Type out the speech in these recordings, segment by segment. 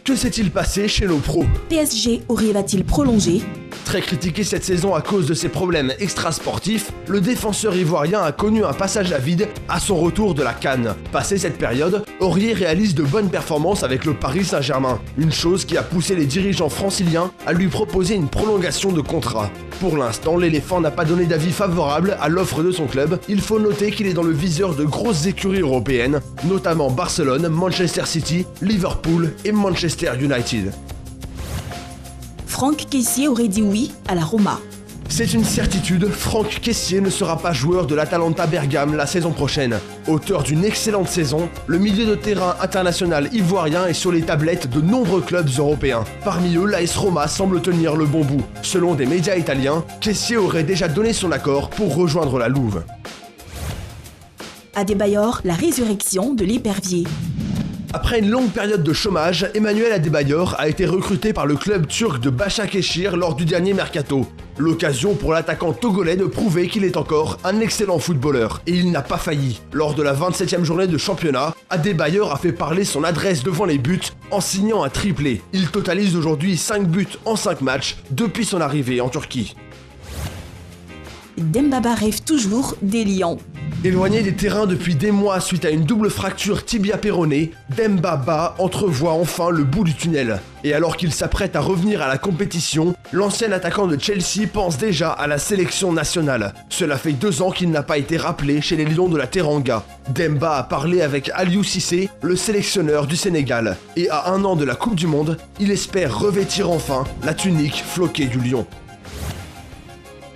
Que s'est-il passé chez nos pros? PSG va-t-il prolonger? Très critiqué cette saison à cause de ses problèmes extrasportifs, le défenseur ivoirien a connu un passage à vide à son retour de la CAN. Passé cette période, Aurier réalise de bonnes performances avec le Paris Saint-Germain, une chose qui a poussé les dirigeants franciliens à lui proposer une prolongation de contrat. Pour l'instant, l'éléphant n'a pas donné d'avis favorable à l'offre de son club. Il faut noter qu'il est dans le viseur de grosses écuries européennes, notamment Barcelone, Manchester City, Liverpool et Manchester United. Franck Kessié aurait dit oui à la Roma. C'est une certitude, Franck Kessié ne sera pas joueur de l'Atalanta Bergame la saison prochaine. Auteur d'une excellente saison, le milieu de terrain international ivoirien est sur les tablettes de nombreux clubs européens. Parmi eux, l'AS Roma semble tenir le bon bout. Selon des médias italiens, Kessié aurait déjà donné son accord pour rejoindre la Louve. Adebayor, la résurrection de l'épervier. Après une longue période de chômage, Emmanuel Adebayor a été recruté par le club turc de Başakşehir lors du dernier mercato. L'occasion pour l'attaquant togolais de prouver qu'il est encore un excellent footballeur. Et il n'a pas failli. Lors de la 27e journée de championnat, Adebayor a fait parler son adresse devant les buts en signant un triplé. Il totalise aujourd'hui 5 buts en 5 matchs depuis son arrivée en Turquie. Dembaba rêve toujours des Lions. Éloigné des terrains depuis des mois suite à une double fracture tibia-péronée, Demba Ba entrevoit enfin le bout du tunnel. Et alors qu'il s'apprête à revenir à la compétition, l'ancien attaquant de Chelsea pense déjà à la sélection nationale. Cela fait 2 ans qu'il n'a pas été rappelé chez les Lions de la Teranga. Demba a parlé avec Aliou Cissé, le sélectionneur du Sénégal. Et à 1 an de la Coupe du Monde, il espère revêtir enfin la tunique floquée du Lion.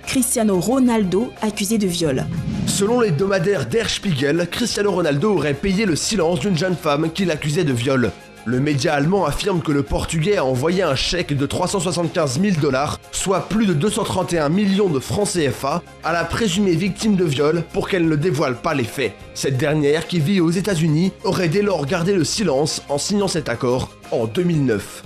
Cristiano Ronaldo accusé de viol. Selon l'hebdomadaire Der Spiegel, Cristiano Ronaldo aurait payé le silence d'une jeune femme qui l'accusait de viol. Le média allemand affirme que le Portugais a envoyé un chèque de 375 000 $, soit plus de 231 millions de francs CFA, à la présumée victime de viol pour qu'elle ne dévoile pas les faits. Cette dernière, qui vit aux États-Unis, aurait dès lors gardé le silence en signant cet accord en 2009.